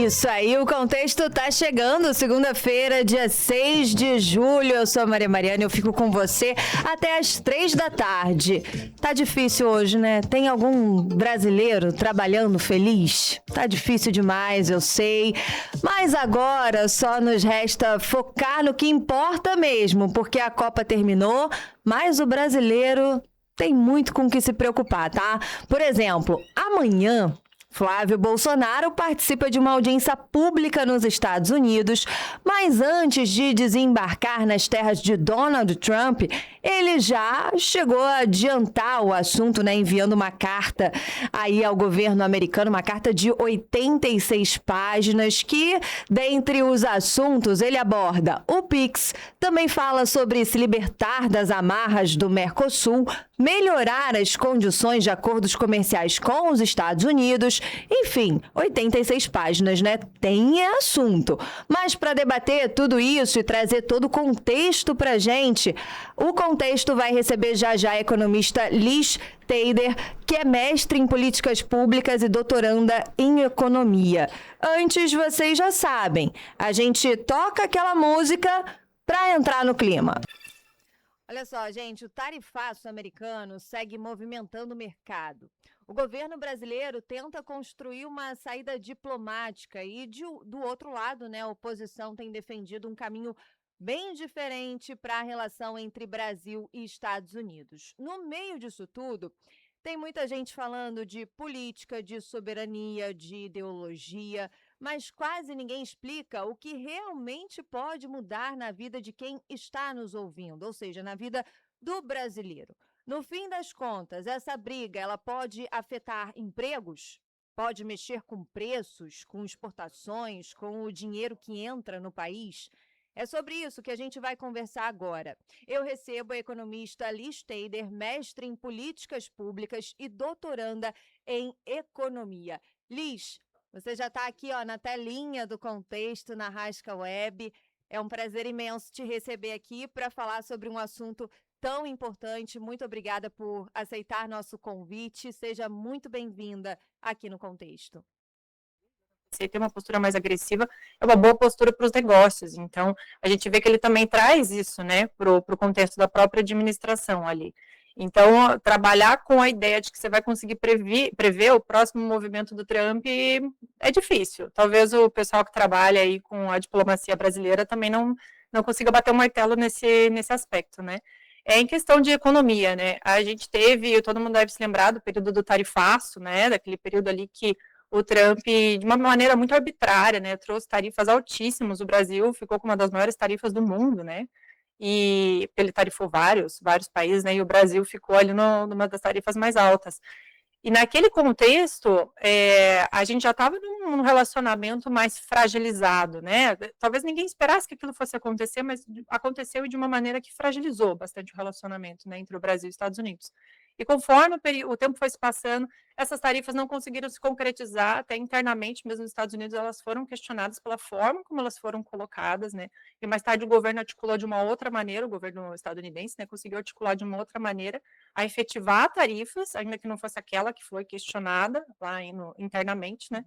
Isso aí, o contexto tá chegando, segunda-feira, dia 6 de julho. Eu sou a Maria Mariana e eu fico com você até as 3 da tarde. Tá difícil hoje, né? Tem algum brasileiro trabalhando feliz? Tá difícil demais, eu sei. Mas agora só nos resta focar no que importa mesmo, porque a Copa terminou, mas o brasileiro tem muito com o que se preocupar, tá? Por exemplo, amanhã Flávio Bolsonaro participa de uma audiência pública nos Estados Unidos, mas antes de desembarcar nas terras de Donald Trump, ele já chegou a adiantar o assunto, né, enviando uma carta aí ao governo americano, uma carta de 86 páginas que, dentre os assuntos, ele aborda o PIX, também fala sobre se libertar das amarras do Mercosul, melhorar as condições de acordos comerciais com os Estados Unidos, enfim, 86 páginas, né? Tem assunto. Mas para debater tudo isso e trazer todo o contexto pra gente, o contexto vai receber já a economista Liz Teyder, que é mestre em políticas públicas e doutoranda em economia. Antes, vocês já sabem, a gente toca aquela música para entrar no clima. Olha só, gente, o tarifaço americano segue movimentando o mercado. O governo brasileiro tenta construir uma saída diplomática e, do outro lado, né, a oposição tem defendido um caminho bem diferente para a relação entre Brasil e Estados Unidos. No meio disso tudo, tem muita gente falando de política, de soberania, de ideologia, mas quase ninguém explica o que realmente pode mudar na vida de quem está nos ouvindo, ou seja, na vida do brasileiro. No fim das contas, essa briga, ela pode afetar empregos? Pode mexer com preços, com exportações, com o dinheiro que entra no país? É sobre isso que a gente vai conversar agora. Eu recebo a economista Liz Teyder, mestre em políticas públicas e doutoranda em economia. Liz, você já está aqui, ó, na telinha do Contexto, na Rasca Web. É um prazer imenso te receber aqui para falar sobre um assunto tão importante. Muito obrigada por aceitar nosso convite. Seja muito bem-vinda aqui no Contexto. Você tem uma postura mais agressiva, é uma boa postura para os negócios. Então, a gente vê que ele também traz isso, né, para o contexto da própria administração ali. Então, trabalhar com a ideia de que você vai conseguir prever o próximo movimento do Trump é difícil. Talvez o pessoal que trabalha aí com a diplomacia brasileira também não consiga bater o martelo nesse aspecto, né. É em questão de economia, né, a gente teve, todo mundo deve se lembrar do período do tarifaço, né, daquele período ali que o Trump, de uma maneira muito arbitrária, né, trouxe tarifas altíssimas, o Brasil ficou com uma das maiores tarifas do mundo, né, e ele tarifou vários países, né, e o Brasil ficou ali numa das tarifas mais altas. E naquele contexto, a gente já estava num relacionamento mais fragilizado, né, talvez ninguém esperasse que aquilo fosse acontecer, mas aconteceu e de uma maneira que fragilizou bastante o relacionamento, né, entre o Brasil e os Estados Unidos. E conforme o tempo foi se passando, essas tarifas não conseguiram se concretizar, até internamente, mesmo nos Estados Unidos, elas foram questionadas pela forma como elas foram colocadas, né, e mais tarde o governo articulou de uma outra maneira, o governo estadunidense, né, conseguiu articular de uma outra maneira a efetivar tarifas, ainda que não fosse aquela que foi questionada lá internamente, né,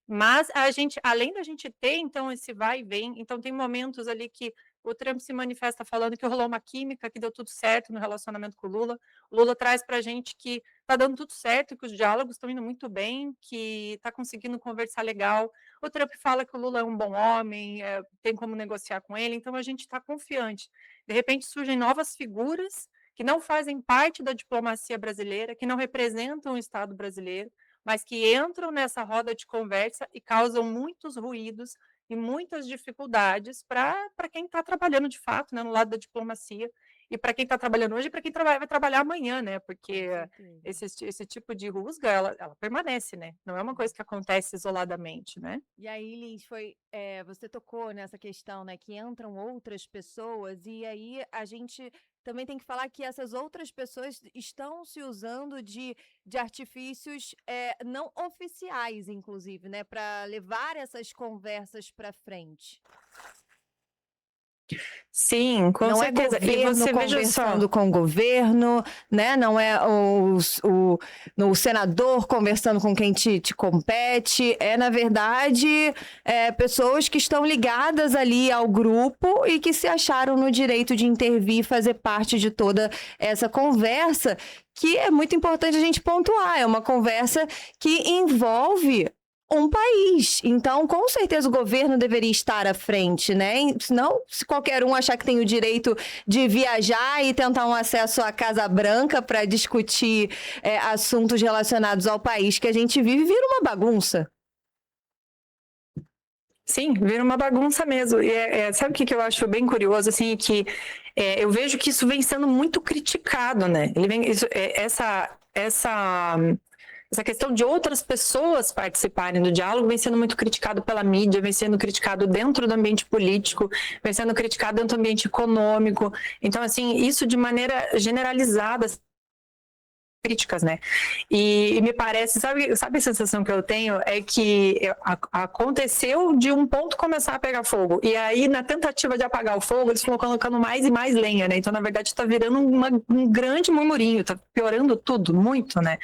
mas a gente, além da gente ter, então, esse vai e vem, então tem momentos ali que o Trump se manifesta falando que rolou uma química, que deu tudo certo no relacionamento com o Lula traz para a gente que está dando tudo certo, que os diálogos estão indo muito bem, que está conseguindo conversar legal, o Trump fala que o Lula é um bom homem, tem como negociar com ele, então a gente está confiante. De repente surgem novas figuras que não fazem parte da diplomacia brasileira, que não representam o Estado brasileiro, mas que entram nessa roda de conversa e causam muitos ruídos e muitas dificuldades para quem está trabalhando de fato, né, no lado da diplomacia, e para quem está trabalhando hoje e para quem vai trabalhar amanhã, né, porque esse tipo de rusga, ela permanece, né, não é uma coisa que acontece isoladamente, né. E aí, Liz, você tocou nessa questão, né, que entram outras pessoas, e aí a gente também tem que falar que essas outras pessoas estão se usando de artifícios não oficiais, inclusive, né, para levar essas conversas para frente. Sim, com não certeza. é governo E você veja só, conversando com o governo, né? Não é o senador conversando com quem te compete. É, na verdade, pessoas que estão ligadas ali ao grupo e que se acharam no direito de intervir e fazer parte de toda essa conversa, que é muito importante a gente pontuar. É uma conversa que envolve um país. Então, com certeza, o governo deveria estar à frente, né? Senão, se qualquer um achar que tem o direito de viajar e tentar um acesso à Casa Branca para discutir assuntos relacionados ao país que a gente vive, vira uma bagunça. sim, vira uma bagunça mesmo. E sabe o que eu acho bem curioso, assim, que eu vejo que isso vem sendo muito criticado, né? Essa questão de outras pessoas participarem do diálogo vem sendo muito criticado pela mídia, vem sendo criticado dentro do ambiente político, vem sendo criticado dentro do ambiente econômico. Então, assim, isso de maneira generalizada, críticas, né? E me parece, sabe a sensação que eu tenho é que aconteceu de um ponto começar a pegar fogo, e aí na tentativa de apagar o fogo, eles foram colocando mais e mais lenha, né? Então, na verdade, está virando um grande murmurinho, está piorando tudo, muito, né?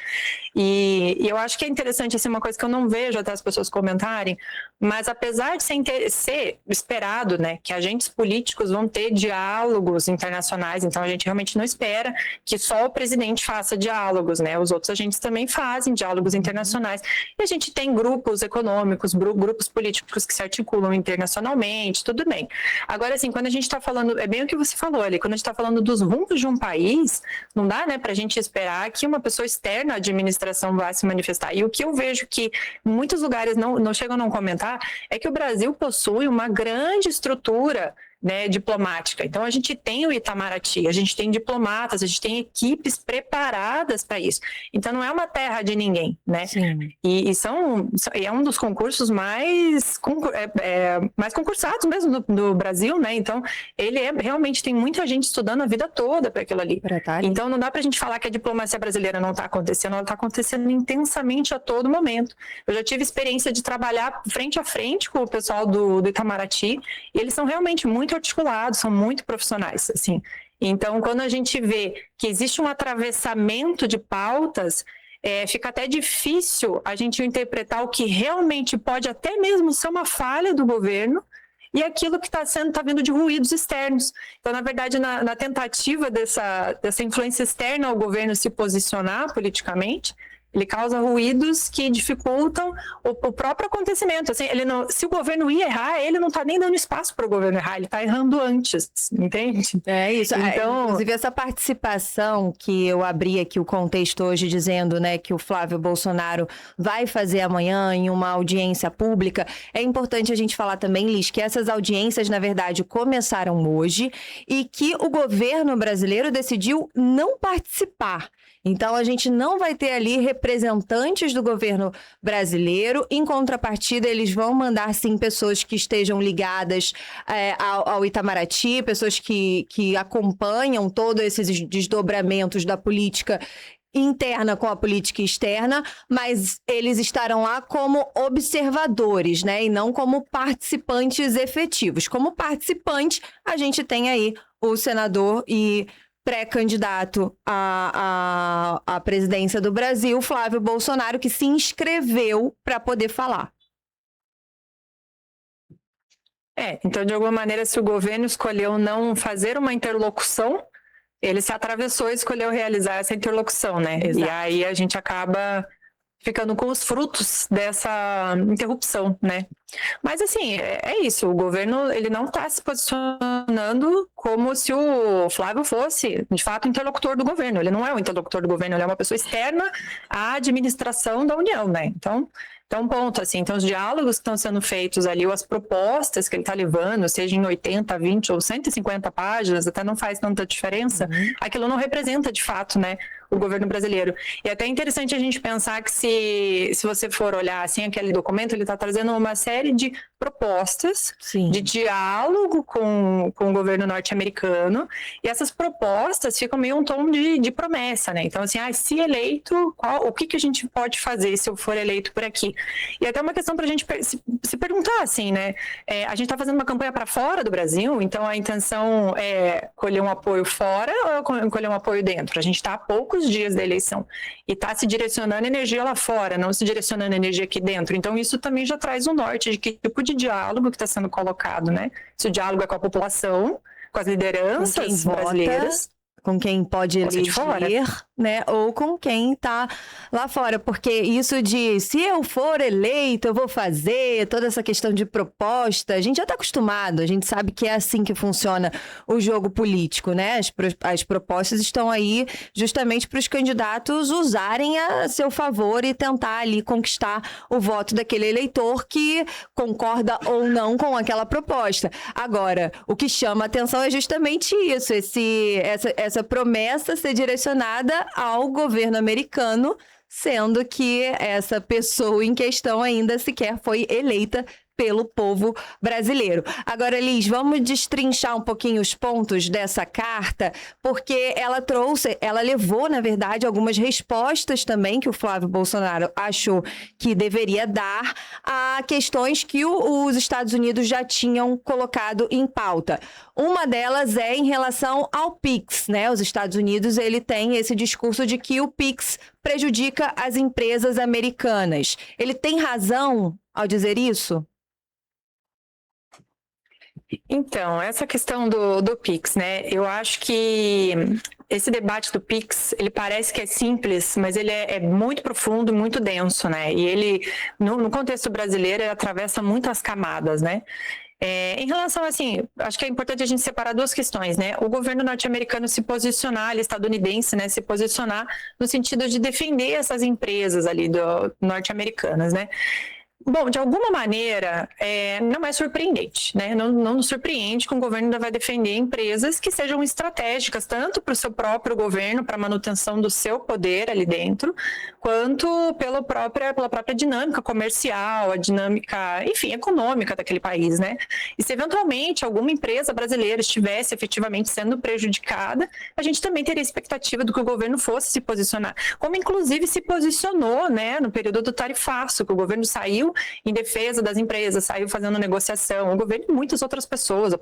E eu acho que é interessante, assim, uma coisa que eu não vejo até as pessoas comentarem, mas apesar de ser esperado, né, que agentes políticos vão ter diálogos internacionais, então a gente realmente não espera que só o presidente faça diálogos, né, os outros agentes também fazem diálogos internacionais, e a gente tem grupos econômicos, grupos políticos que se articulam internacionalmente, tudo bem. Agora, assim, quando a gente está falando, é bem o que você falou ali, quando a gente está falando dos rumos de um país, não dá, né, para a gente esperar que uma pessoa externa à administração vai se manifestar. E o que eu vejo que muitos lugares não chegam a não comentar é que o Brasil possui uma grande estrutura, né, diplomática. Então, a gente tem o Itamaraty, a gente tem diplomatas, a gente tem equipes preparadas para isso. Então, não é uma terra de ninguém, né? Sim. E é um dos concursos mais concursados mesmo do Brasil, né? Então, ele realmente tem muita gente estudando a vida toda para aquilo ali. Então, não dá para a gente falar que a diplomacia brasileira não está acontecendo, ela está acontecendo intensamente a todo momento. Eu já tive experiência de trabalhar frente a frente com o pessoal do Itamaraty, e eles são realmente muito articulados, são muito profissionais, assim. Então, quando a gente vê que existe um atravessamento de pautas, fica até difícil a gente interpretar o que realmente pode até mesmo ser uma falha do governo e aquilo que está vindo de ruídos externos. Então, na verdade, na tentativa dessa influência externa ao governo se posicionar politicamente, ele causa ruídos que dificultam o próprio acontecimento. Assim, se o governo ia errar, ele não está nem dando espaço para o governo errar, ele está errando antes, entende? É isso. Então, inclusive, essa participação que eu abri aqui o contexto hoje dizendo, né, que o Flávio Bolsonaro vai fazer amanhã em uma audiência pública, é importante a gente falar também, Liz, que essas audiências, na verdade, começaram hoje e que o governo brasileiro decidiu não participar. Então, a gente não vai ter ali representantes do governo brasileiro. Em contrapartida, eles vão mandar, sim, pessoas que estejam ligadas ao Itamaraty, pessoas que acompanham todos esses desdobramentos da política interna com a política externa, mas eles estarão lá como observadores, né? E não como participantes efetivos. Como participante, a gente tem aí o senador e pré-candidato à presidência do Brasil, Flávio Bolsonaro, que se inscreveu para poder falar. Então, de alguma maneira, se o governo escolheu não fazer uma interlocução, ele se atravessou e escolheu realizar essa interlocução, né? Exato. E aí a gente acaba ficando com os frutos dessa interrupção, né? Mas, assim, é isso. O governo, ele não está se posicionando como se o Flávio fosse, de fato, interlocutor do governo. Ele não é o interlocutor do governo, ele é uma pessoa externa à administração da União, né? Então, ponto, assim, então os diálogos que estão sendo feitos ali, ou as propostas que ele está levando, seja em 80, 20 ou 150 páginas, até não faz tanta diferença, aquilo não representa, de fato, né, o governo brasileiro. E é até interessante a gente pensar que se você for olhar assim, aquele documento, ele está trazendo uma série de propostas de diálogo com o governo norte-americano, e essas propostas ficam meio um tom de promessa, né? Então, assim, se eleito, o que a gente pode fazer se eu for eleito por aqui? E até uma questão para a gente se perguntar, assim, né? A gente está fazendo uma campanha para fora do Brasil, então a intenção é colher um apoio fora ou colher um apoio dentro? A gente está há poucos dias da eleição e está se direcionando energia lá fora, não se direcionando energia aqui dentro. Então, isso também já traz um norte de que tipo de diálogo que está sendo colocado, né? Se o diálogo é com a população, com as lideranças brasileiras, com quem pode eleger, né? Ou com quem tá lá fora. Porque isso de, se eu for eleito, eu vou fazer, toda essa questão de proposta, a gente já tá acostumado, a gente sabe que é assim que funciona o jogo político, né? As propostas estão aí justamente para os candidatos usarem a seu favor e tentar ali conquistar o voto daquele eleitor que concorda ou não com aquela proposta. Agora, o que chama a atenção é justamente isso, essa promessa ser direcionada ao governo americano, sendo que essa pessoa em questão ainda sequer foi eleita pelo povo brasileiro. Agora, Liz, vamos destrinchar um pouquinho os pontos dessa carta, porque ela levou, na verdade, algumas respostas também que o Flávio Bolsonaro achou que deveria dar a questões que os Estados Unidos já tinham colocado em pauta. Uma delas é em relação ao PIX, né? Os Estados Unidos, ele tem esse discurso de que o PIX prejudica as empresas americanas. Ele tem razão ao dizer isso? Então, essa questão do PIX, né? Eu acho que esse debate do PIX, ele parece que é simples, mas ele é muito profundo e muito denso, né? E ele, no contexto brasileiro, ele atravessa muitas camadas, né? Em relação, assim, acho que é importante a gente separar duas questões, né? O governo norte-americano se posicionar, estadunidense, né? Se posicionar no sentido de defender essas empresas ali norte-americanas, né? Bom, de alguma maneira, não é surpreendente, né? Não nos surpreende que o governo ainda vai defender empresas que sejam estratégicas, tanto para o seu próprio governo, para a manutenção do seu poder ali dentro, quanto pela própria dinâmica comercial, a dinâmica, enfim, econômica daquele país, né? E se eventualmente alguma empresa brasileira estivesse efetivamente sendo prejudicada, a gente também teria expectativa do que o governo fosse se posicionar, como inclusive se posicionou, né, no período do tarifaço, que o governo saiu em defesa das empresas, saiu fazendo negociação, o governo e muitas outras pessoas,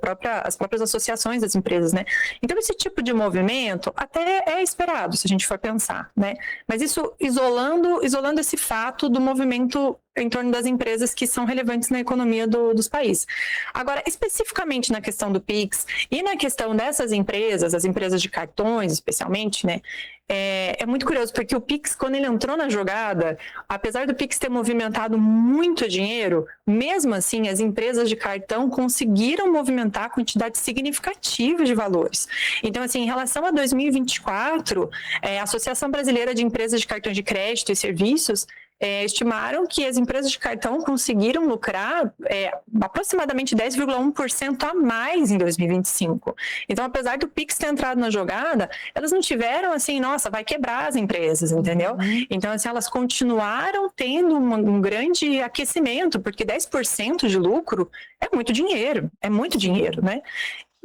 as próprias associações das empresas, né? Então, esse tipo de movimento até é esperado, se a gente for pensar, né? Mas isso isolando esse fato do movimento em torno das empresas que são relevantes na economia dos países. Agora, especificamente na questão do PIX e na questão dessas empresas, as empresas de cartões especialmente, né? É muito curioso, porque o PIX, quando ele entrou na jogada, apesar do PIX ter movimentado muito dinheiro, mesmo assim, as empresas de cartão conseguiram movimentar quantidades significativas de valores. Então, assim, em relação a 2024, a Associação Brasileira de Empresas de Cartões de Crédito e Serviços estimaram que as empresas de cartão conseguiram lucrar aproximadamente 10,1% a mais em 2025. Então, apesar do PIX ter entrado na jogada, elas não tiveram assim, nossa, vai quebrar as empresas, entendeu? Então, assim, elas continuaram tendo um grande aquecimento, porque 10% de lucro é muito dinheiro, né?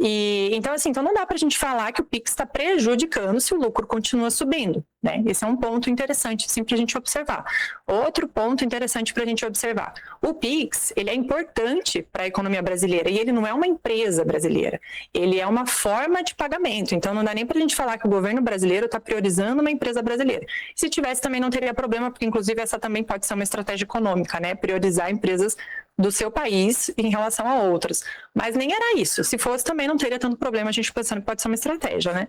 Então não dá para a gente falar que o PIX está prejudicando se o lucro continua subindo, né? Esse é um ponto interessante, sim, para a gente observar. Outro ponto interessante para a gente observar. O PIX, ele é importante para a economia brasileira e ele não é uma empresa brasileira. Ele é uma forma de pagamento. Então, não dá nem para a gente falar que o governo brasileiro está priorizando uma empresa brasileira. Se tivesse, também não teria problema, porque, inclusive, essa também pode ser uma estratégia econômica, né? Priorizar empresas do seu país em relação a outras. Mas nem era isso. Se fosse, também não teria tanto problema, a gente pensando que pode ser uma estratégia, né?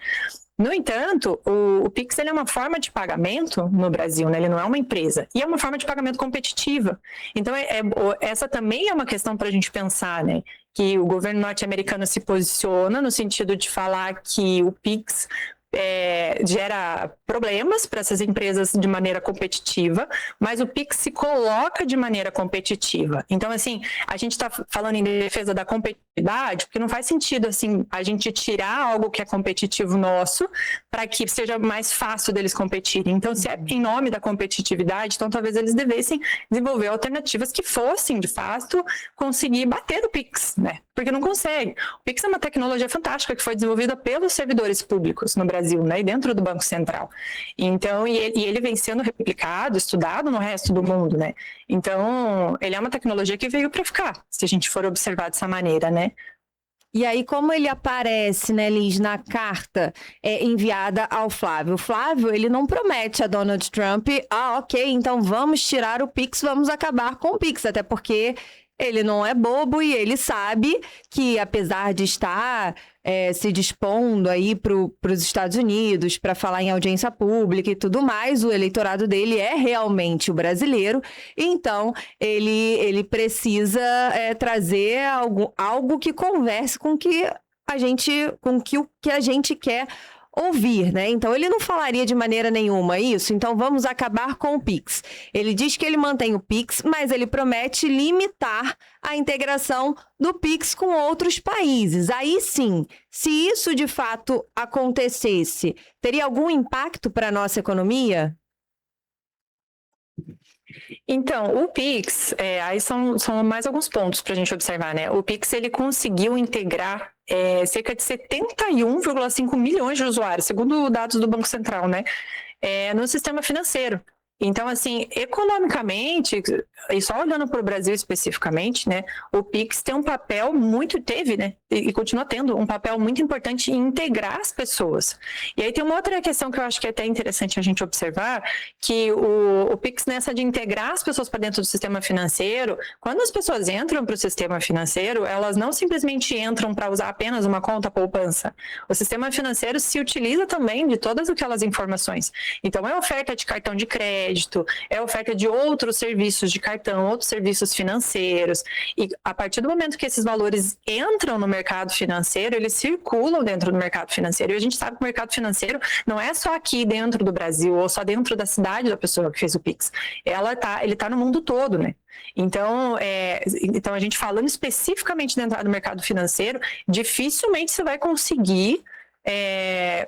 No entanto, o PIX, ele é uma forma de pagamento no Brasil, né? Ele não é uma empresa. E é uma forma de pagamento competitiva. Então, essa também é uma questão para a gente pensar, né? Que o governo norte-americano se posiciona no sentido de falar que o PIX gera problemas para essas empresas de maneira competitiva, mas o PIX se coloca de maneira competitiva. Então, assim, a gente está falando em defesa da competitividade porque não faz sentido, assim, a gente tirar algo que é competitivo nosso para que seja mais fácil deles competirem. Então, se é em nome da competitividade, então talvez eles devessem desenvolver alternativas que fossem, de fato, conseguir bater o Pix, né? Porque não consegue. O Pix é uma tecnologia fantástica que foi desenvolvida pelos servidores públicos no Brasil, né? E dentro do Banco Central. Então, e ele vem sendo replicado, estudado no resto do mundo, né? Então, ele é uma tecnologia que veio para ficar, se a gente for observar dessa maneira, né? E aí, como ele aparece, né, Liz, na carta enviada ao Flávio? O Flávio, ele não promete a Donald Trump, ok, então vamos tirar o Pix, vamos acabar com o Pix, até porque ele não é bobo e ele sabe que, apesar de estar se dispondo aí para os Estados Unidos para falar em audiência pública e tudo mais, o eleitorado dele é realmente o brasileiro, então ele precisa trazer algo que converse com o que a gente quer ouvir, né? Então, ele não falaria de maneira nenhuma isso, então vamos acabar com o Pix. Ele diz que ele mantém o Pix, mas ele promete limitar a integração do Pix com outros países. Aí sim, se isso de fato acontecesse, teria algum impacto para a nossa economia? Então, o Pix, aí são mais alguns pontos para a gente observar, né? O Pix, ele conseguiu integrar cerca de 71,5 milhões de usuários, segundo dados do Banco Central, né? No sistema financeiro. Então, assim, economicamente, e só olhando para o Brasil especificamente, né, o Pix tem um papel teve, né, e continua tendo um papel muito importante em integrar as pessoas. E aí tem uma outra questão que eu acho que é até interessante a gente observar, que o Pix, nessa de integrar as pessoas para dentro do sistema financeiro, quando as pessoas entram para o sistema financeiro, elas não simplesmente entram para usar apenas uma conta poupança. O sistema financeiro se utiliza também de todas aquelas informações. Então, é oferta de cartão de crédito, é oferta de outros serviços de cartão, outros serviços financeiros, e a partir do momento que esses valores entram no mercado financeiro, eles circulam dentro do mercado financeiro, e a gente sabe que o mercado financeiro não é só aqui dentro do Brasil, ou só dentro da cidade da pessoa que fez o Pix, ele está no mundo todo, né? Então, a gente falando especificamente dentro do mercado financeiro, dificilmente você vai conseguir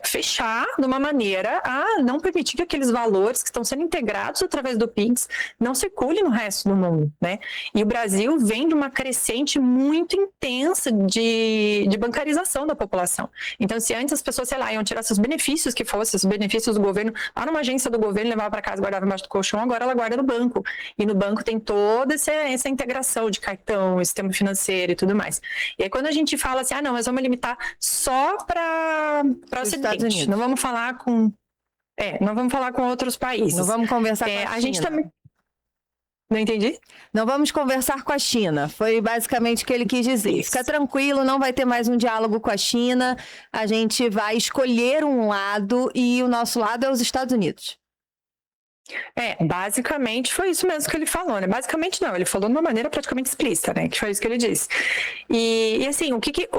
fechar de uma maneira a não permitir que aqueles valores que estão sendo integrados através do Pix não circulem no resto do mundo, né? E o Brasil vem de uma crescente muito intensa de bancarização da população. Então, se antes as pessoas, sei lá, iam tirar seus benefícios que fossem, os benefícios do governo, lá numa agência do governo, levava para casa, guardava embaixo do colchão, agora ela guarda no banco. E no banco tem toda essa integração de cartão, sistema financeiro e tudo mais. E aí, quando a gente fala assim, não, mas vamos limitar só para o Ocidente. Não vamos falar com outros países. Não vamos conversar com a China. A gente também... Não entendi? Não vamos conversar com a China. Foi basicamente o que ele quis dizer. Isso. Fica tranquilo, não vai ter mais um diálogo com a China. A gente vai escolher um lado e o nosso lado é os Estados Unidos. Basicamente foi isso mesmo que ele falou, né? Basicamente não, ele falou de uma maneira praticamente explícita, né? Que foi isso que ele disse. E assim, o que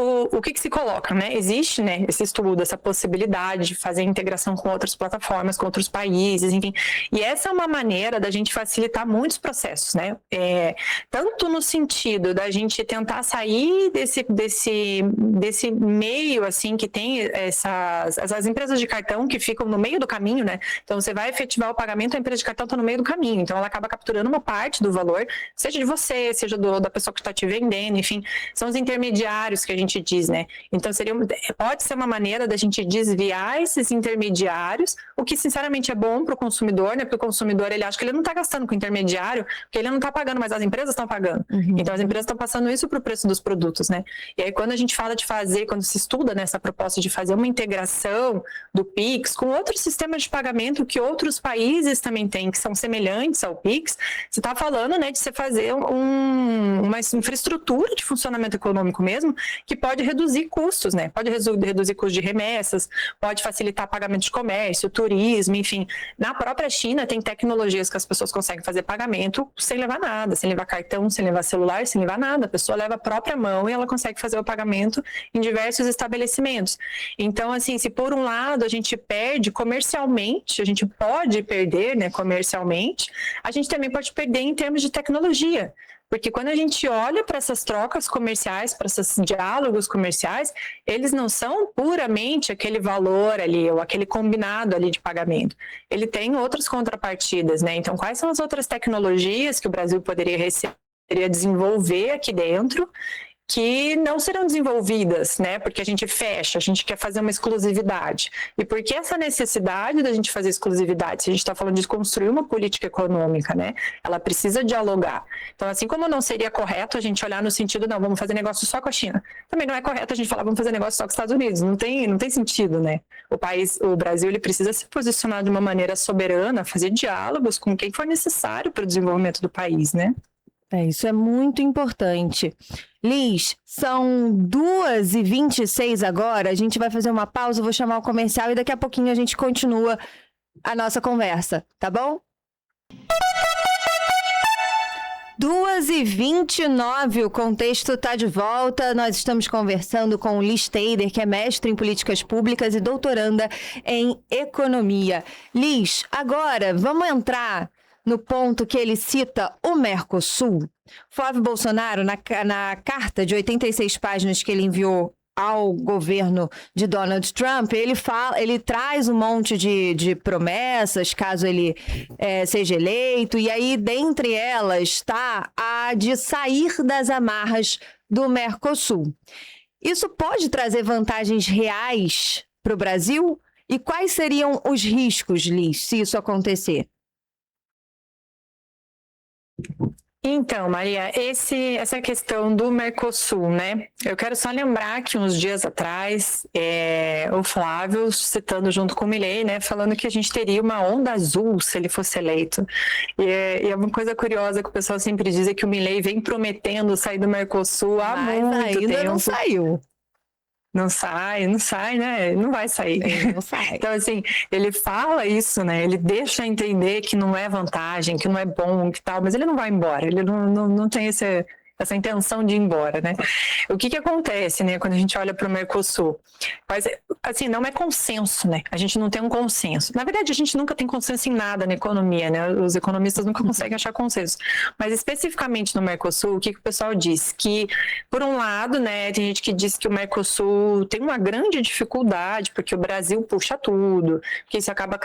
se coloca, né? Existe, né, esse estudo, essa possibilidade de fazer integração com outras plataformas, com outros países, enfim. E essa é uma maneira da gente facilitar muitos processos, né? Tanto no sentido da gente tentar sair desse meio, assim, que tem as empresas de cartão que ficam no meio do caminho, né? Então, você vai efetivar o pagamento, a empresa de cartão está no meio do caminho, então ela acaba capturando uma parte do valor, seja de você, seja da pessoa que está te vendendo, enfim, são os intermediários que a gente diz, né? Então pode ser uma maneira da gente desviar esses intermediários, o que sinceramente é bom para o consumidor, né? Porque o consumidor, ele acha que ele não está gastando com intermediário, porque ele não está pagando, mas as empresas estão pagando. Uhum. Então as empresas estão passando isso para o preço dos produtos, né? E aí quando a gente fala de fazer, quando se estuda nessa proposta de fazer uma integração do Pix com outros sistemas de pagamento que outros países também têm, que são semelhantes ao Pix, você está falando, né, de você fazer uma infraestrutura de funcionamento econômico mesmo, que pode reduzir custos, né? Pode reduzir custos de remessas, pode facilitar pagamento de comércio, turismo, enfim. Na própria China tem tecnologias que as pessoas conseguem fazer pagamento sem levar nada, sem levar cartão, sem levar celular, sem levar nada. A pessoa leva a própria mão e ela consegue fazer o pagamento em diversos estabelecimentos. Então, assim, se por um lado a gente perde comercialmente, a gente pode perder, né, comercialmente, a gente também pode perder em termos de tecnologia, Porque quando a gente olha para essas trocas comerciais, para esses diálogos comerciais, eles não são puramente aquele valor ali, ou aquele combinado ali de pagamento. Ele tem outras contrapartidas, né? Então, quais são as outras tecnologias que o Brasil poderia desenvolver aqui dentro, que não serão desenvolvidas, né? Porque a gente fecha, a gente quer fazer uma exclusividade. E por que essa necessidade da gente fazer exclusividade? Se a gente está falando de construir uma política econômica, né? Ela precisa dialogar. Então, assim como não seria correto a gente olhar no sentido, não, vamos fazer negócio só com a China. Também não é correto a gente falar, vamos fazer negócio só com os Estados Unidos. Não tem sentido, né? O Brasil, ele precisa se posicionar de uma maneira soberana, fazer diálogos com quem for necessário para o desenvolvimento do país, né? Isso é muito importante. Liz, são 2h26 agora, a gente vai fazer uma pausa, eu vou chamar o comercial e daqui a pouquinho a gente continua a nossa conversa, tá bom? 2h29, o Contexto tá de volta. Nós estamos conversando com Liz Teyder, que é mestre em políticas públicas e doutoranda em economia. Liz, agora vamos entrar no ponto que ele cita o Mercosul. Flávio Bolsonaro, na carta de 86 páginas que ele enviou ao governo de Donald Trump, ele traz um monte de promessas, caso ele seja eleito, e aí, dentre elas, está a de sair das amarras do Mercosul. Isso pode trazer vantagens reais para o Brasil? E quais seriam os riscos, Liz, se isso acontecer? Então, Maria, essa questão do Mercosul, né? Eu quero só lembrar que uns dias atrás, o Flávio, citando junto com o Milei, né, falando que a gente teria uma onda azul se ele fosse eleito. E é uma coisa curiosa que o pessoal sempre diz, é que o Milei vem prometendo sair do Mercosul há muito tempo. Não saiu. Não sai, né? Não vai sair. Não sai. Então, assim, ele fala isso, né? Ele deixa entender que não é vantagem, que não é bom, que tal, mas ele não vai embora. Ele não tem essa intenção de ir embora, né? O que acontece, né, quando a gente olha para o Mercosul? Mas, assim, não é consenso, né? A gente não tem um consenso. Na verdade, a gente nunca tem consenso em nada na economia, né? Os economistas nunca conseguem achar consenso. Mas, especificamente no Mercosul, o que o pessoal diz? Que, por um lado, né, tem gente que diz que o Mercosul tem uma grande dificuldade, porque o Brasil puxa tudo, que isso acaba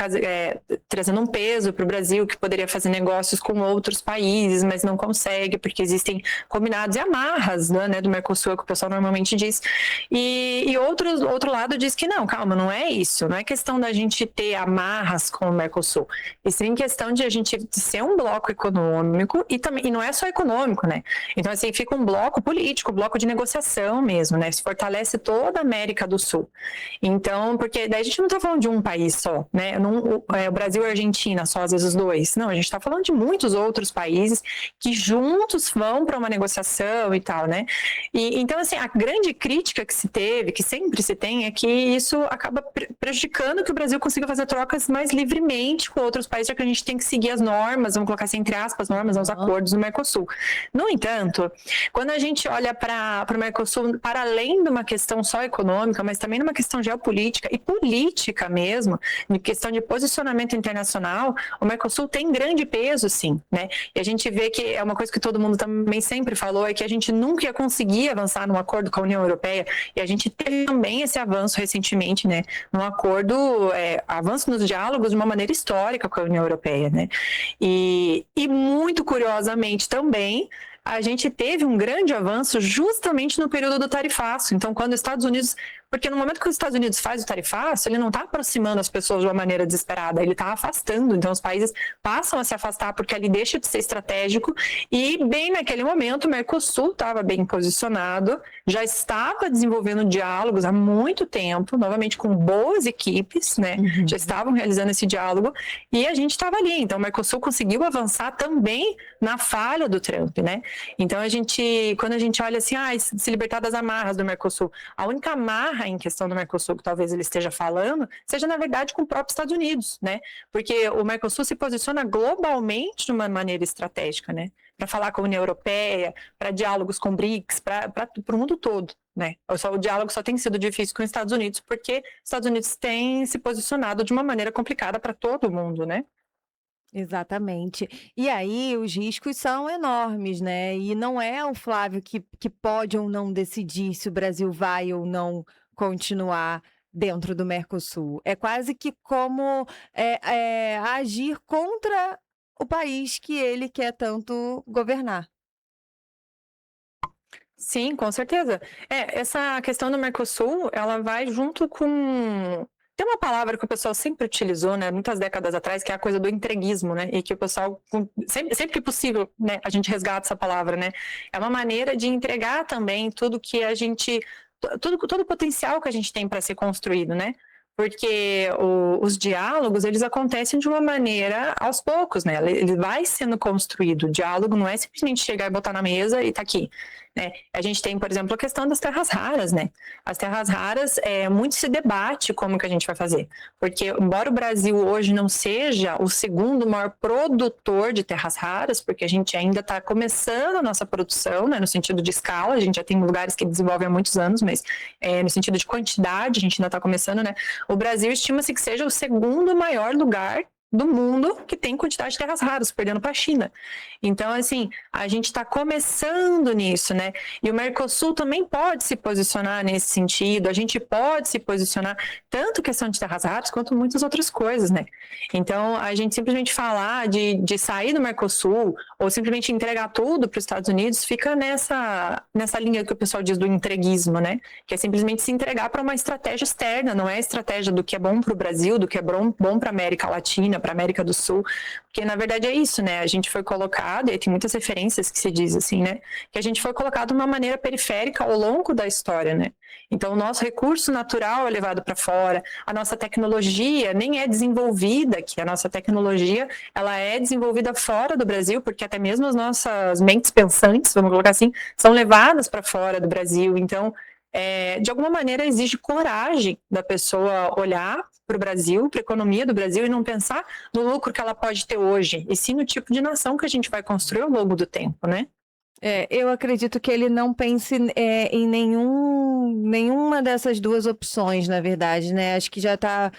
trazendo um peso para o Brasil, que poderia fazer negócios com outros países, mas não consegue, porque existem combinados e amarras, né, do Mercosul, que o pessoal normalmente diz. E outro lado diz que não, calma, não é isso. Não é questão da gente ter amarras com o Mercosul. E sim questão de a gente ser um bloco econômico e não é só econômico, né? Então, assim, fica um bloco político, um bloco de negociação mesmo, né? Se fortalece toda a América do Sul. Então, porque daí a gente não está falando de um país só, né? O Brasil e a Argentina, só às vezes os dois. Não, a gente está falando de muitos outros países que juntos vão para uma negociação e tal, né? Então, assim, a grande crítica que se teve, que sempre se tem, é que isso acaba prejudicando que o Brasil consiga fazer trocas mais livremente com outros países, já que a gente tem que seguir as normas, vamos colocar assim, entre aspas, normas, aos acordos do Mercosul. No entanto, quando a gente olha para o Mercosul, para além de uma questão só econômica, mas também numa questão geopolítica e política mesmo, de questão de posicionamento internacional, o Mercosul tem grande peso, sim, né? E a gente vê que é uma coisa que todo mundo também sempre falou, é que a gente nunca ia conseguir avançar num acordo com a União Europeia, e a gente teve também esse avanço recentemente, né, num acordo, avanço nos diálogos de uma maneira histórica com a União Europeia, né, e muito curiosamente também, a gente teve um grande avanço justamente no período do tarifaço. Então, quando os Estados Unidos... Porque no momento que os Estados Unidos faz o tarifaço, ele não está aproximando as pessoas de uma maneira desesperada, ele está afastando. Então, os países passam a se afastar porque ali deixa de ser estratégico. E, bem naquele momento, o Mercosul estava bem posicionado, já estava desenvolvendo diálogos há muito tempo, novamente com boas equipes, né? Uhum. Já estavam realizando esse diálogo e a gente estava ali. Então, o Mercosul conseguiu avançar também na falha do Trump, né? Então, quando a gente olha assim, se libertar das amarras do Mercosul, a única amarra em questão do Mercosul que talvez ele esteja falando, seja na verdade com o próprio Estados Unidos, né? Porque o Mercosul se posiciona globalmente de uma maneira estratégica, né? Para falar com a União Europeia, para diálogos com BRICS, para o mundo todo, né? O diálogo só tem sido difícil com os Estados Unidos porque os Estados Unidos têm se posicionado de uma maneira complicada para todo mundo, né? Exatamente. E aí os riscos são enormes, né? E não é o Flávio que pode ou não decidir se o Brasil vai ou não continuar dentro do Mercosul. É quase que como agir contra o país que ele quer tanto governar. Sim, com certeza. Essa questão do Mercosul, ela vai junto com. Tem uma palavra que o pessoal sempre utilizou, né, muitas décadas atrás, que é a coisa do entreguismo, né, e que o pessoal, sempre que possível, né, a gente resgata essa palavra, né, é uma maneira de entregar também tudo que a gente, todo o potencial que a gente tem para ser construído, né, porque os diálogos, eles acontecem de uma maneira aos poucos, né, ele vai sendo construído, o diálogo não é simplesmente chegar e botar na mesa e tá aqui, né? A gente tem, por exemplo, a questão das terras raras, né? As terras raras, muito se debate como que a gente vai fazer, porque embora o Brasil hoje não seja o segundo maior produtor de terras raras, porque a gente ainda está começando a nossa produção, né, no sentido de escala, a gente já tem lugares que desenvolvem há muitos anos, mas no sentido de quantidade, a gente ainda está começando, né? O Brasil estima-se que seja o segundo maior lugar do mundo que tem quantidade de terras raras, perdendo para a China. Então, assim, a gente está começando nisso, né? E o Mercosul também pode se posicionar nesse sentido, a gente pode se posicionar tanto questão de terras raras quanto muitas outras coisas, né? Então, a gente simplesmente falar de sair do Mercosul ou simplesmente entregar tudo para os Estados Unidos fica nessa linha que o pessoal diz do entreguismo, né? Que é simplesmente se entregar para uma estratégia externa, não é a estratégia do que é bom para o Brasil, do que é bom para a América Latina, para a América do Sul, porque na verdade é isso, né? A gente foi colocado, e tem muitas referências que se diz assim, né? Que a gente foi colocado de uma maneira periférica ao longo da história, né? Então o nosso recurso natural é levado para fora, a nossa tecnologia nem é desenvolvida aqui, a nossa tecnologia ela é desenvolvida fora do Brasil, porque até mesmo as nossas mentes pensantes, vamos colocar assim, são levadas para fora do Brasil. Então, de alguma maneira exige coragem da pessoa olhar para o Brasil, para a economia do Brasil e não pensar no lucro que ela pode ter hoje, e sim no tipo de nação que a gente vai construir ao longo do tempo, né? Eu acredito que ele não pense em nenhuma dessas duas opções, na verdade, né? Acho que já está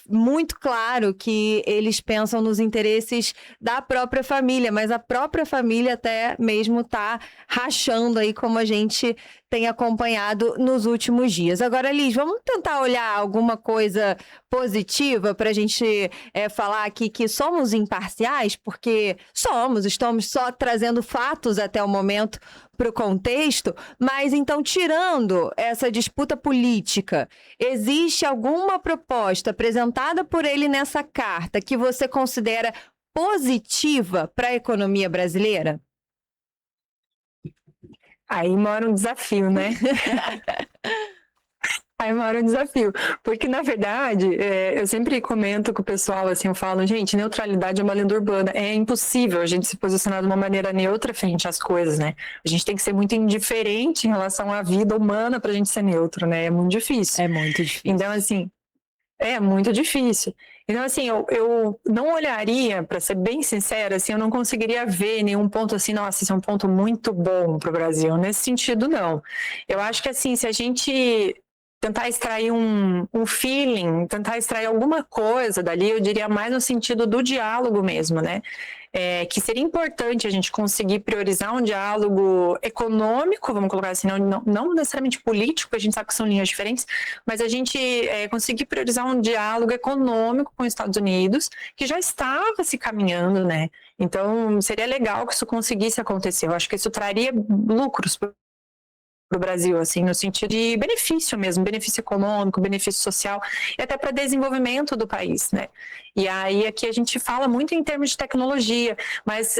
muito claro que eles pensam nos interesses da própria família, mas a própria família até mesmo está rachando aí, como a gente tem acompanhado nos últimos dias. Agora, Liz, vamos tentar olhar alguma coisa positiva para a gente falar aqui que somos imparciais, porque estamos só trazendo fatos até o momento para o contexto, mas então, tirando essa disputa política, existe alguma proposta apresentada por ele nessa carta que você considera positiva para a economia brasileira? Aí mora um desafio, né? Aí mora um desafio, porque na verdade, eu sempre comento com o pessoal, assim, eu falo, gente, neutralidade é uma lenda urbana, é impossível a gente se posicionar de uma maneira neutra frente às coisas, né? A gente tem que ser muito indiferente em relação à vida humana pra gente ser neutro, né? É muito difícil. É muito difícil. Então, assim, é muito difícil. Então, assim, eu não olharia, para ser bem sincera, assim, eu não conseguiria ver nenhum ponto assim, nossa, isso é um ponto muito bom para o Brasil. Nesse sentido, não. Eu acho que, assim, se a gente tentar extrair um feeling, tentar extrair alguma coisa dali, eu diria mais no sentido do diálogo mesmo, né? Que seria importante a gente conseguir priorizar um diálogo econômico, vamos colocar assim, não necessariamente político, a gente sabe que são linhas diferentes, mas a gente conseguir priorizar um diálogo econômico com os Estados Unidos, que já estava se caminhando, né? Então, seria legal que isso conseguisse acontecer. Eu acho que isso traria lucros para o Brasil, assim, no sentido de benefício mesmo, benefício econômico, benefício social e até para desenvolvimento do país, né? E aí aqui a gente fala muito em termos de tecnologia, mas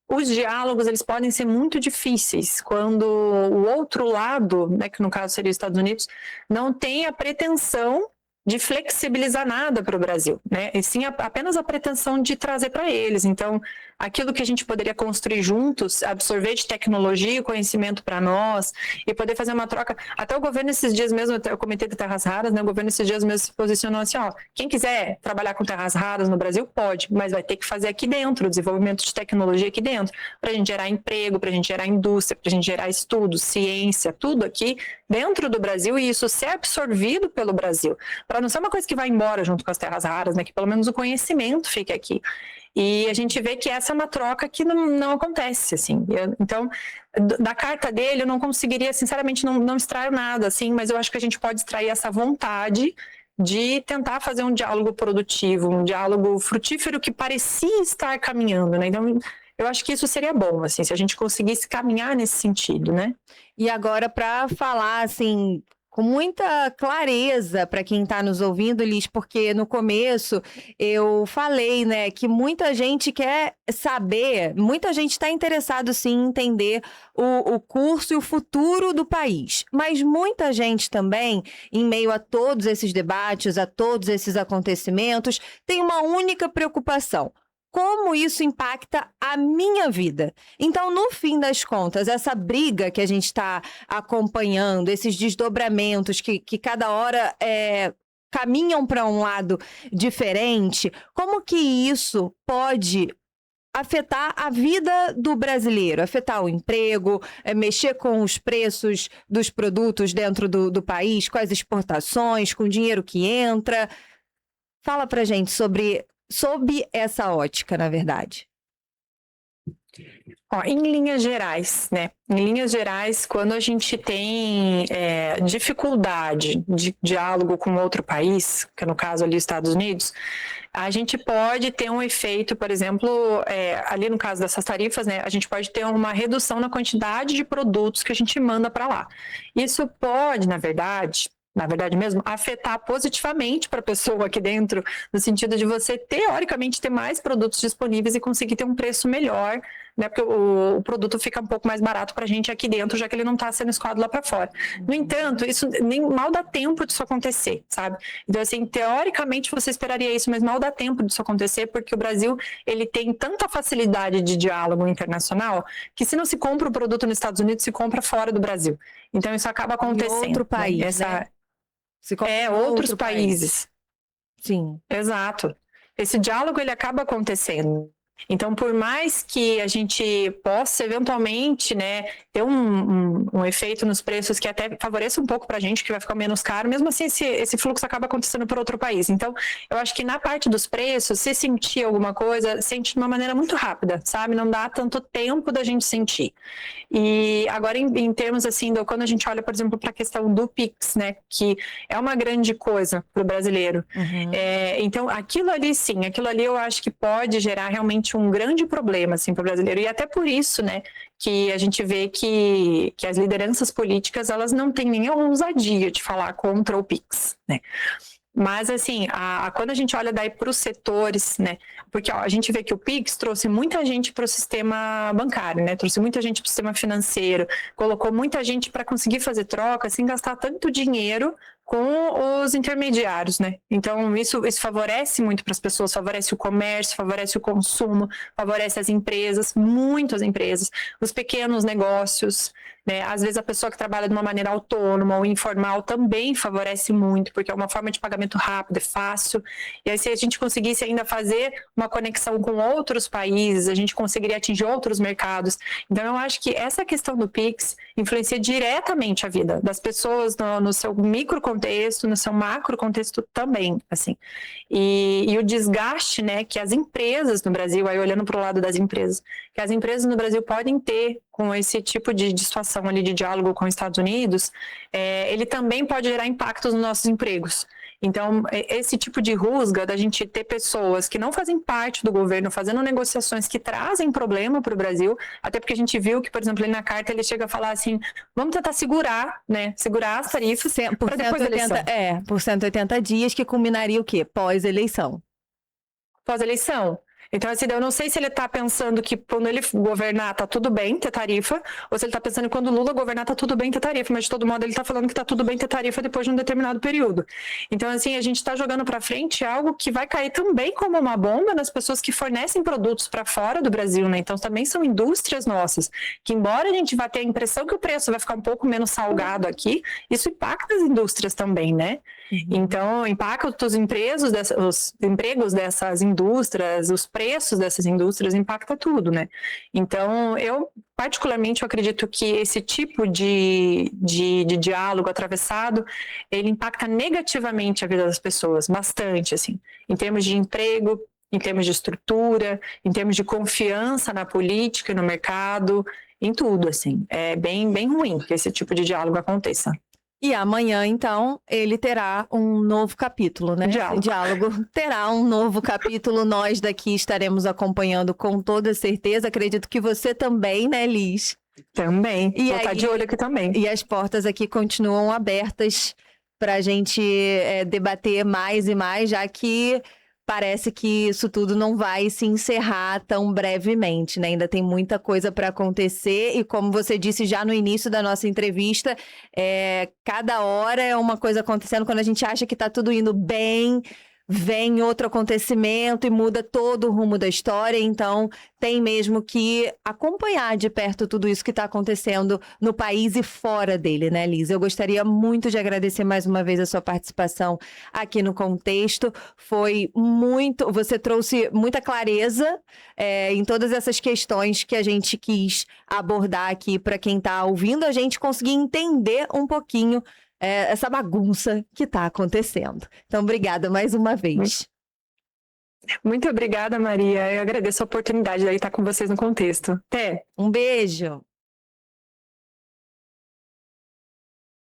os diálogos eles podem ser muito difíceis quando o outro lado, né, que no caso seria os Estados Unidos, não tem a pretensão de flexibilizar nada para o Brasil, né? E sim apenas a pretensão de trazer para eles. Então, aquilo que a gente poderia construir juntos, absorver de tecnologia e conhecimento para nós e poder fazer uma troca. Até o governo esses dias mesmo, eu comentei de terras raras, né? O governo esses dias mesmo se posicionou assim, ó, quem quiser trabalhar com terras raras no Brasil pode, mas vai ter que fazer aqui dentro, o desenvolvimento de tecnologia aqui dentro, para a gente gerar emprego, para a gente gerar indústria, para a gente gerar estudo, ciência, tudo aqui dentro do Brasil e isso ser absorvido pelo Brasil, para não ser uma coisa que vai embora junto com as terras raras, né? Que pelo menos o conhecimento fique aqui. E a gente vê que essa é uma troca que não acontece, assim. Então, da carta dele, eu não conseguiria, sinceramente, não extrair nada, assim, mas eu acho que a gente pode extrair essa vontade de tentar fazer um diálogo produtivo, um diálogo frutífero que parecia estar caminhando, né? Então, eu acho que isso seria bom, assim, se a gente conseguisse caminhar nesse sentido, né? E agora, para falar, assim, com muita clareza para quem está nos ouvindo, Liz, porque no começo eu falei, né, que muita gente quer saber, muita gente está interessado, sim, em entender o curso e o futuro do país. Mas muita gente também, em meio a todos esses debates, a todos esses acontecimentos, tem uma única preocupação: como isso impacta a minha vida? Então, no fim das contas, essa briga que a gente está acompanhando, esses desdobramentos que cada hora caminham para um lado diferente, como que isso pode afetar a vida do brasileiro, afetar o emprego, mexer com os preços dos produtos dentro do país, com as exportações, com o dinheiro que entra? Fala pra gente sob essa ótica, na verdade. Ó, em linhas gerais, né? Em linhas gerais, quando a gente tem dificuldade de diálogo com outro país, que no caso ali os Estados Unidos, a gente pode ter um efeito, por exemplo, ali no caso dessas tarifas, né? A gente pode ter uma redução na quantidade de produtos que a gente manda para lá. Isso pode, na verdade mesmo, afetar positivamente para a pessoa aqui dentro, no sentido de você, teoricamente, ter mais produtos disponíveis e conseguir ter um preço melhor, né? Porque o produto fica um pouco mais barato para a gente aqui dentro, já que ele não está sendo escoado lá para fora. No entanto, isso nem mal dá tempo disso acontecer, sabe? Então, assim, teoricamente você esperaria isso, mas mal dá tempo disso acontecer, porque o Brasil, ele tem tanta facilidade de diálogo internacional, que se não se compra o produto nos Estados Unidos, se compra fora do Brasil. Então, isso acaba acontecendo. Em outro país, né? Outros países. Sim. Exato. Esse diálogo, ele acaba acontecendo. Então, por mais que a gente possa, eventualmente, né, ter um efeito nos preços que até favoreça um pouco para a gente, que vai ficar menos caro, mesmo assim, esse fluxo acaba acontecendo por outro país. Então, eu acho que na parte dos preços, se sentir alguma coisa, sente de uma maneira muito rápida, sabe? Não dá tanto tempo da gente sentir. E agora, em termos, assim, quando a gente olha, por exemplo, para a questão do Pix, né, que é uma grande coisa para o brasileiro. Uhum. Então, aquilo ali, sim, aquilo ali eu acho que pode gerar realmente um grande problema, assim, para o brasileiro. E até por isso, né, que a gente vê que as lideranças políticas, elas não têm nem a ousadia de falar contra o Pix, né? Mas, assim, quando a gente olha daí para os setores, né? Porque a gente vê que o Pix trouxe muita gente para o sistema bancário, né? Trouxe muita gente para o sistema financeiro, colocou muita gente para conseguir fazer troca sem gastar tanto dinheiro com os intermediários, né? Então, isso favorece muito para as pessoas, favorece o comércio, favorece o consumo, favorece as empresas, muitas empresas, os pequenos negócios, né? Às vezes a pessoa que trabalha de uma maneira autônoma ou informal também favorece muito, porque é uma forma de pagamento rápido, é fácil. E aí, se a gente conseguisse ainda fazer uma conexão com outros países, a gente conseguiria atingir outros mercados. Então, eu acho que essa questão do Pix influencia diretamente a vida das pessoas no seu micro contexto, no seu macro contexto também, assim. E o desgaste, né, que as empresas no Brasil, aí olhando para o lado das empresas, que as empresas no Brasil podem ter com esse tipo de situação ali de diálogo com os Estados Unidos, ele também pode gerar impactos nos nossos empregos. Então, esse tipo de rusga da gente ter pessoas que não fazem parte do governo fazendo negociações que trazem problema para o Brasil, até porque a gente viu que, por exemplo, ali na carta ele chega a falar assim, vamos tentar segurar, né, segurar as tarifas para depois da eleição. Por 180 dias, que culminaria o quê? Pós-eleição. Pós-eleição. Então, assim, eu não sei se ele está pensando que quando ele governar tá tudo bem ter tarifa, ou se ele está pensando que quando o Lula governar tá tudo bem ter tarifa, mas de todo modo ele está falando que tá tudo bem ter tarifa depois de um determinado período. Então, assim, a gente está jogando para frente algo que vai cair também como uma bomba nas pessoas que fornecem produtos para fora do Brasil, né? Então, também são indústrias nossas, que embora a gente vá ter a impressão que o preço vai ficar um pouco menos salgado aqui, isso impacta as indústrias também, né? Então, impacta os empregos dessas indústrias, os preços dessas indústrias, impacta tudo, né? Então, eu acredito que esse tipo de diálogo atravessado, ele impacta negativamente a vida das pessoas, bastante, assim, em termos de emprego, em termos de estrutura, em termos de confiança na política e no mercado, em tudo, assim. É bem ruim que esse tipo de diálogo aconteça. E amanhã, então, ele terá um novo capítulo, né? Diálogo terá um novo capítulo. Nós daqui estaremos acompanhando com toda certeza. Acredito que você também, né, Liz? Também. Vou estar de olho aqui também. E as portas aqui continuam abertas para a gente debater mais e mais, já que parece que isso tudo não vai se encerrar tão brevemente, né? Ainda tem muita coisa para acontecer e, como você disse já no início da nossa entrevista, cada hora é uma coisa acontecendo. Quando a gente acha que está tudo indo bem, vem outro acontecimento e muda todo o rumo da história. Então, tem mesmo que acompanhar de perto tudo isso que está acontecendo no país e fora dele, né, Liz? Eu gostaria muito de agradecer mais uma vez a sua participação aqui no Contexto. Foi muito... Você trouxe muita clareza em todas essas questões que a gente quis abordar aqui para quem está ouvindo a gente conseguir entender um pouquinho essa bagunça que está acontecendo. Então, obrigada mais uma vez. Muito obrigada, Maria. Eu agradeço a oportunidade de estar com vocês no Contexto. Até! Um beijo!